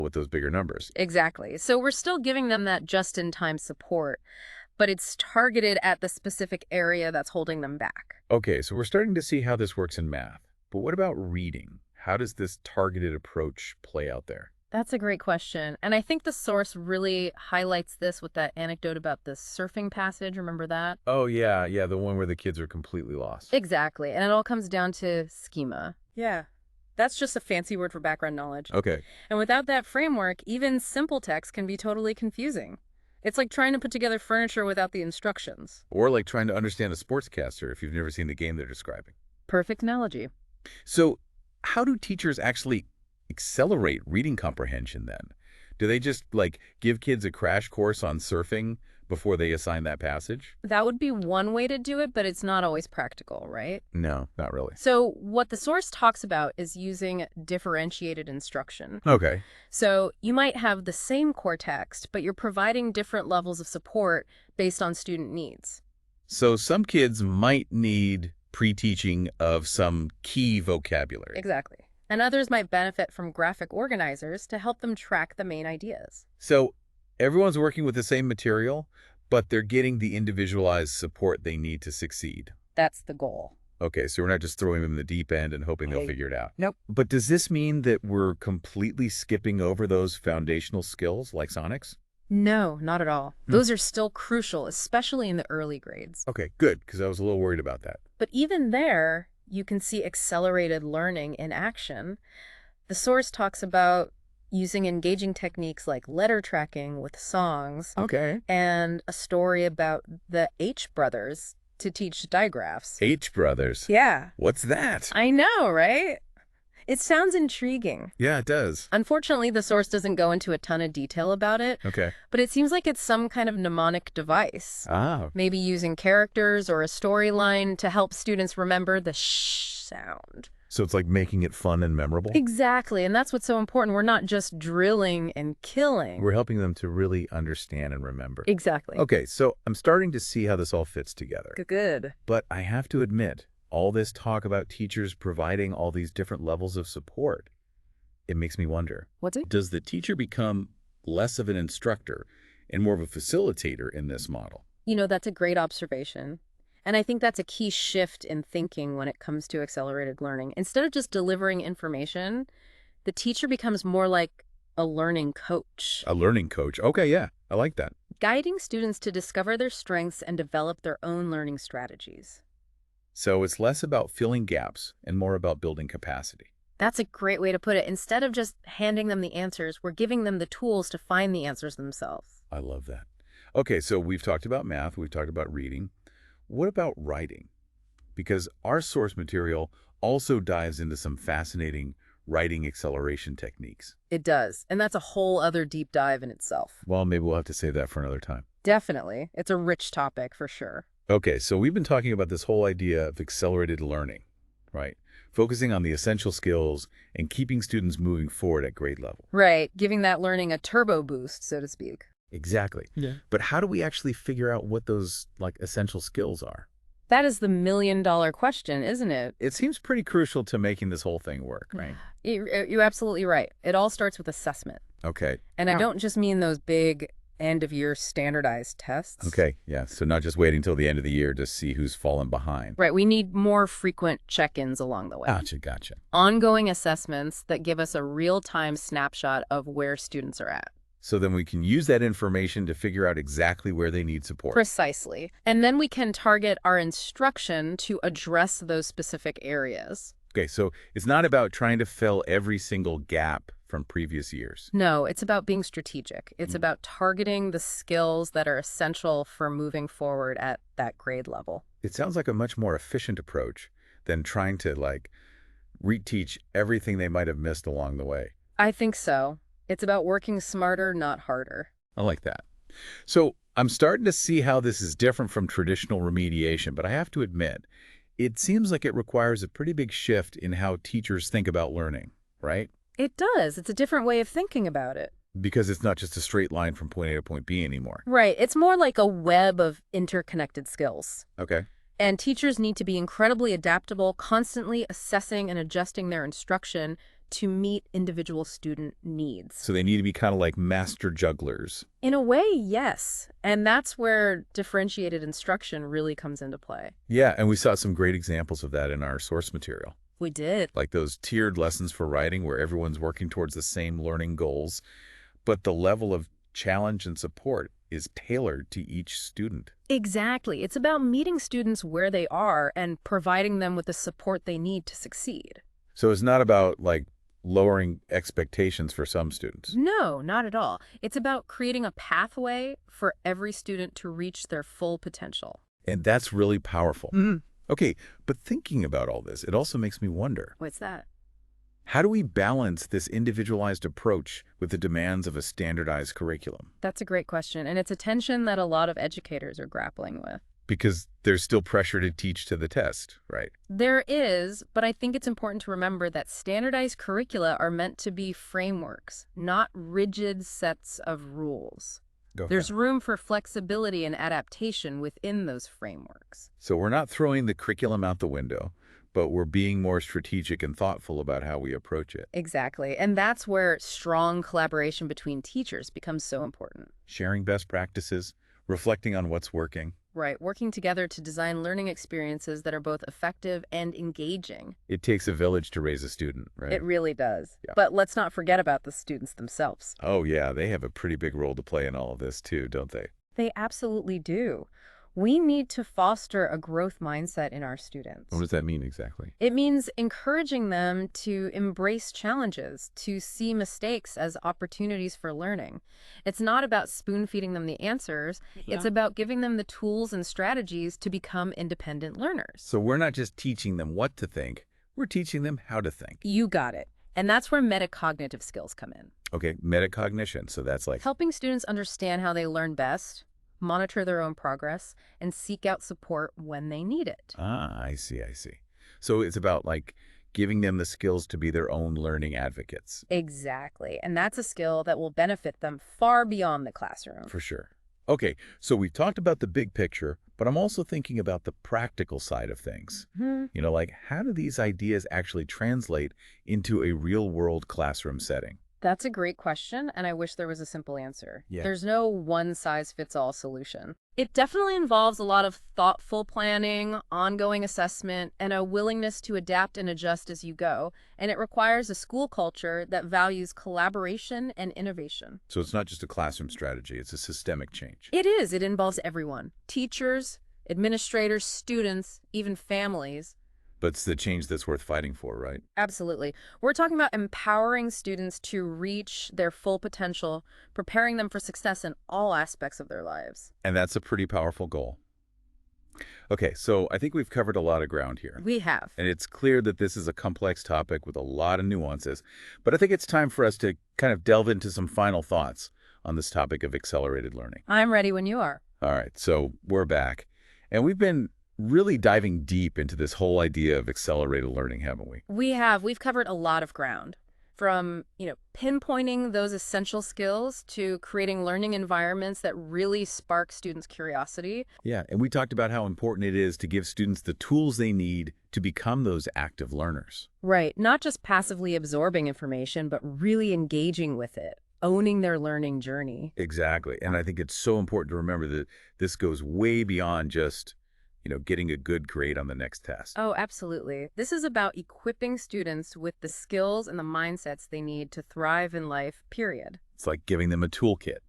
with those bigger numbers. Exactly. So we're still giving them that just-in-time support, but it's targeted at the specific area that's holding them back. Okay, so we're starting to see how this works in math. But what about reading? How does this targeted approach play out there? That's a great question. And I think the source really highlights this with that anecdote about the surfing passage. Remember that? Oh, yeah, the one where the kids are completely lost. Exactly. And it all comes down to schema. Yeah. That's just a fancy word for background knowledge. Okay. And without that framework, even simple text can be totally confusing. It's like trying to put together furniture without the instructions. Or like trying to understand a sportscaster if you've never seen the game they're describing. Perfect analogy. So how do teachers actually accelerate reading comprehension then? Do they just like give kids a crash course on surfing before they assign that passage? That would be one way to do it, but it's not always practical, right? No, not really. So what the source talks about is using differentiated instruction. Okay. So you might have the same core text, but you're providing different levels of support based on student needs. So some kids might need pre-teaching of some key vocabulary. Exactly. And others might benefit from graphic organizers to help them track the main ideas. So everyone's working with the same material, but they're getting the individualized support they need to succeed. That's the goal. Okay, so we're not just throwing them in the deep end and hoping they'll figure it out. Nope. But does this mean that we're completely skipping over those foundational skills like sonics? No, not at all. Those are still crucial, especially in the early grades. Okay, good, because I was a little worried about that. But even there, you can see accelerated learning in action. The source talks about using engaging techniques like letter tracking with songs Okay. and a story about the H brothers to teach digraphs. H brothers. Yeah. What's that? I know, right? It sounds intriguing. Yeah, it does. Unfortunately, the source doesn't go into a ton of detail about it, Okay. but it seems like it's some kind of mnemonic device. Ah. Maybe using characters or a storyline to help students remember the sh sound. So it's like making it fun and memorable? Exactly, and that's what's so important. We're not just drilling and killing. We're helping them to really understand and remember. Exactly. Okay, so I'm starting to see how this all fits together. Good. But I have to admit, all this talk about teachers providing all these different levels of support, it makes me wonder. What's it? Does the teacher become less of an instructor and more of a facilitator in this model? You know, that's a great observation. And I think that's a key shift in thinking when it comes to accelerated learning. Instead of just delivering information, the teacher becomes more like a learning coach. A learning coach. Okay, yeah, I like that. Guiding students to discover their strengths and develop their own learning strategies. So it's less about filling gaps and more about building capacity. That's a great way to put it. Instead of just handing them the answers, we're giving them the tools to find the answers themselves. I love that. Okay, so we've talked about math, we've talked about reading. What about writing? Because our source material also dives into some fascinating writing acceleration techniques. It does. And that's a whole other deep dive in itself. Well, maybe we'll have to save that for another time. Definitely. It's a rich topic for sure. Okay, so we've been talking about this whole idea of accelerated learning, right? Focusing on the essential skills and keeping students moving forward at grade level. Right. Giving that learning a turbo boost, so to speak. Exactly. Yeah. But how do we actually figure out what those essential skills are? That is the million-dollar question, isn't it? It seems pretty crucial to making this whole thing work, right? You're absolutely right. It all starts with assessment. Okay. And I don't just mean those big end-of-year standardized tests. Okay, yeah. So not just waiting till the end of the year to see who's fallen behind. Right. We need more frequent check-ins along the way. Gotcha. Ongoing assessments that give us a real-time snapshot of where students are at. So then we can use that information to figure out exactly where they need support. Precisely. And then we can target our instruction to address those specific areas. Okay, so it's not about trying to fill every single gap from previous years. No, it's about being strategic. It's about targeting the skills that are essential for moving forward at that grade level. It sounds like a much more efficient approach than trying to reteach everything they might have missed along the way. I think so. It's about working smarter, not harder. I like that. So I'm starting to see how this is different from traditional remediation, but I have to admit, it seems like it requires a pretty big shift in how teachers think about learning, right? It does. It's a different way of thinking about it. Because it's not just a straight line from point A to point B anymore. Right. It's more like a web of interconnected skills. Okay. And teachers need to be incredibly adaptable, constantly assessing and adjusting their instruction to meet individual student needs. So they need to be kind of like master jugglers. In a way, yes. And that's where differentiated instruction really comes into play. Yeah, and we saw some great examples of that in our source material. We did. Like those tiered lessons for writing where everyone's working towards the same learning goals, but the level of challenge and support is tailored to each student. Exactly. It's about meeting students where they are and providing them with the support they need to succeed. So it's not about like lowering expectations for some students. No, not at all. It's about creating a pathway for every student to reach their full potential. And that's really powerful. Mm. Okay, but thinking about all this, it also makes me wonder, What's that? how do we balance this individualized approach with the demands of a standardized curriculum? That's a great question, and it's a tension that a lot of educators are grappling with. Because there's still pressure to teach to the test, right? There is, but I think it's important to remember that standardized curricula are meant to be frameworks, not rigid sets of rules. Go There's ahead. room for flexibility and adaptation within those frameworks. So we're not throwing the curriculum out the window, but we're being more strategic and thoughtful about how we approach it. Exactly, and that's where strong collaboration between teachers becomes so important. Sharing best practices, reflecting on what's working. Right, working together to design learning experiences that are both effective and engaging. It takes a village to raise a student, right? It really does. Yeah. But let's not forget about the students themselves. Oh, yeah, they have a pretty big role to play in all of this too, don't they? They absolutely do. We need to foster a growth mindset in our students. What does that mean exactly? It means encouraging them to embrace challenges, to see mistakes as opportunities for learning. It's not about spoon-feeding them the answers. It's about giving them the tools and strategies to become independent learners. So we're not just teaching them what to think, we're teaching them how to think. You got it. And that's where metacognitive skills come in. Okay, metacognition, so that's like, Helping students understand how they learn best, monitor their own progress, and seek out support when they need it. I see, I see. So it's about like giving them the skills to be their own learning advocates. Exactly. And that's a skill that will benefit them far beyond the classroom. For sure. Okay, so we've talked about the big picture, but I'm also thinking about the practical side of things. You know, like how do these ideas actually translate into a real-world classroom setting? That's a great question, and I wish there was a simple answer. Yeah. There's no one-size-fits-all solution. It definitely involves a lot of thoughtful planning, ongoing assessment, and a willingness to adapt and adjust as you go, and it requires a school culture that values collaboration and innovation. So it's not just a classroom strategy, it's a systemic change. It is. It involves everyone. Teachers, administrators, students, even families. But it's the change that's worth fighting for, right? Absolutely. We're talking about empowering students to reach their full potential, preparing them for success in all aspects of their lives. And that's a pretty powerful goal. Okay, so I think we've covered a lot of ground here. We have. And it's clear that this is a complex topic with a lot of nuances. But I think it's time for us to kind of delve into some final thoughts on this topic of accelerated learning. I'm ready when you are. All right, so we're back. And we've been really diving deep into this whole idea of accelerated learning, haven't we? We have. We've covered a lot of ground. From, pinpointing those essential skills to creating learning environments that really spark students' curiosity. Yeah, and we talked about how important it is to give students the tools they need to become those active learners. Right. Not just passively absorbing information, but really engaging with it, owning their learning journey. Exactly. And I think it's so important to remember that this goes way beyond just getting a good grade on the next test. Oh, absolutely. This is about equipping students with the skills and the mindsets they need to thrive in life, period. It's like giving them a toolkit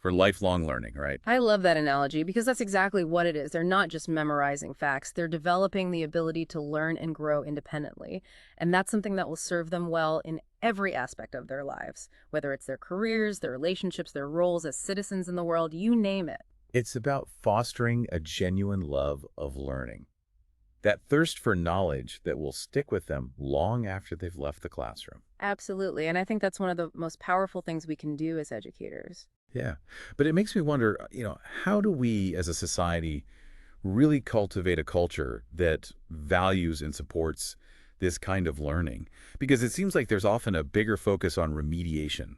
for lifelong learning, right? I love that analogy because that's exactly what it is. They're not just memorizing facts. They're developing the ability to learn and grow independently. And that's something that will serve them well in every aspect of their lives, whether it's their careers, their relationships, their roles as citizens in the world, you name it. It's about fostering a genuine love of learning, that thirst for knowledge that will stick with them long after they've left the classroom. Absolutely. And I think that's one of the most powerful things we can do as educators. Yeah. But it makes me wonder, how do we as a society really cultivate a culture that values and supports this kind of learning? Because it seems like there's often a bigger focus on remediation,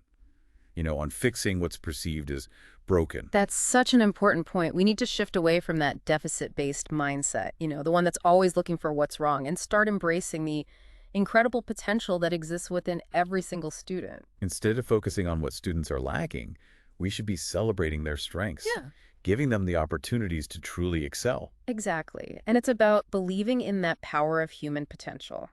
on fixing what's perceived as broken. That's such an important point. We need to shift away from that deficit-based mindset, the one that's always looking for what's wrong, and start embracing the incredible potential that exists within every single student. Instead of focusing on what students are lacking, we should be celebrating their strengths, Yeah. giving them the opportunities to truly excel. Exactly. And it's about believing in that power of human potential,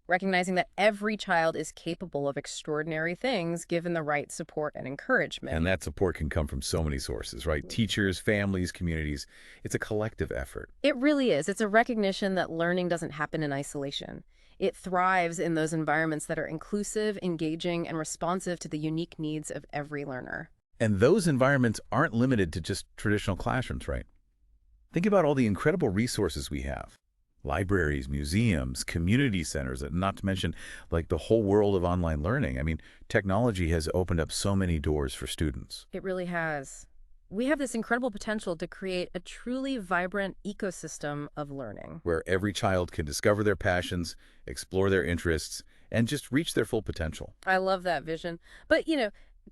recognizing that every child is capable of extraordinary things given the right support and encouragement. And that support can come from so many sources, right? Teachers, families, communities. It's a collective effort. It really is. It's a recognition that learning doesn't happen in isolation. It thrives in those environments that are inclusive, engaging, and responsive to the unique needs of every learner. And those environments aren't limited to just traditional classrooms, right? Think about all the incredible resources we have. Libraries, museums, community centers, and not to mention like the whole world of online learning. I mean, technology has opened up so many doors for students. It really has. We have this incredible potential to create a truly vibrant ecosystem of learning. Where every child can discover their passions, explore their interests, and just reach their full potential. I love that vision. But,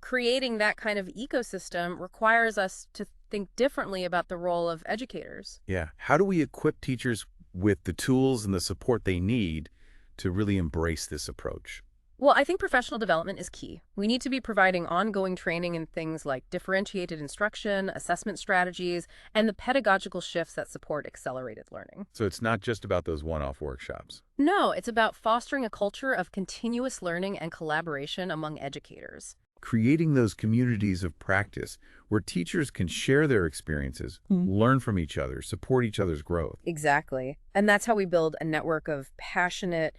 creating that kind of ecosystem requires us to think differently about the role of educators. Yeah. How do we equip teachers with the tools and the support they need to really embrace this approach? Well, I think professional development is key. We need to be providing ongoing training in things like differentiated instruction, assessment strategies, and the pedagogical shifts that support accelerated learning. So it's not just about those one-off workshops. No, it's about fostering a culture of continuous learning and collaboration among educators. Creating those communities of practice where teachers can share their experiences, learn from each other, support each other's growth. Exactly. And that's how we build a network of passionate,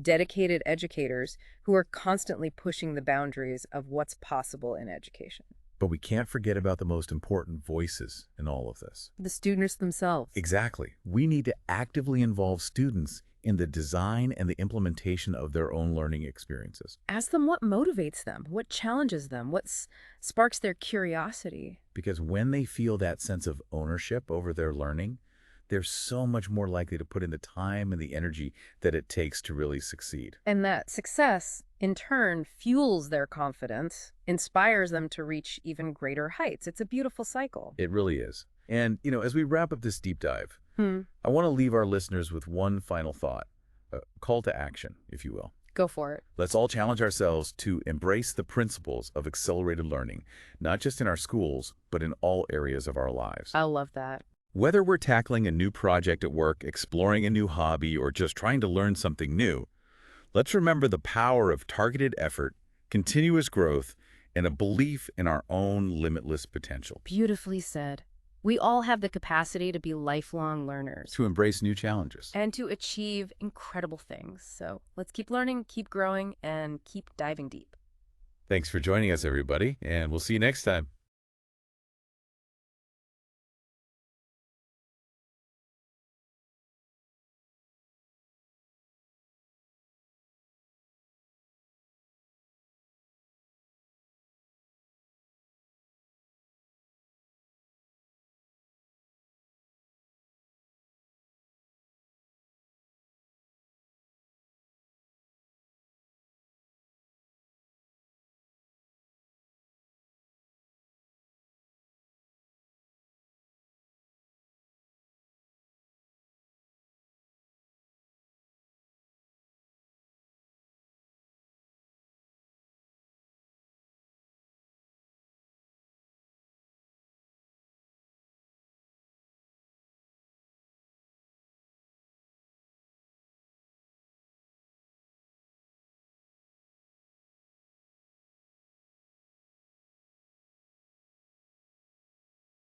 dedicated educators who are constantly pushing the boundaries of what's possible in education. But we can't forget about the most important voices in all of this. The students themselves. Exactly. We need to actively involve students in the design and the implementation of their own learning experiences. Ask them what motivates them, what challenges them, what sparks their curiosity. Because when they feel that sense of ownership over their learning, they're so much more likely to put in the time and the energy that it takes to really succeed. And that success, in turn, fuels their confidence, inspires them to reach even greater heights. It's a beautiful cycle. It really is. And, as we wrap up this deep dive, I want to leave our listeners with one final thought, a call to action, if you will. Go for it. Let's all challenge ourselves to embrace the principles of accelerated learning, not just in our schools, but in all areas of our lives. I love that. Whether we're tackling a new project at work, exploring a new hobby, or just trying to learn something new, let's remember the power of targeted effort, continuous growth, and a belief in our own limitless potential. Beautifully said. We all have the capacity to be lifelong learners To embrace new challenges. and to achieve incredible things. So let's keep learning, keep growing, and keep diving deep. Thanks for joining us, everybody, and we'll see you next time.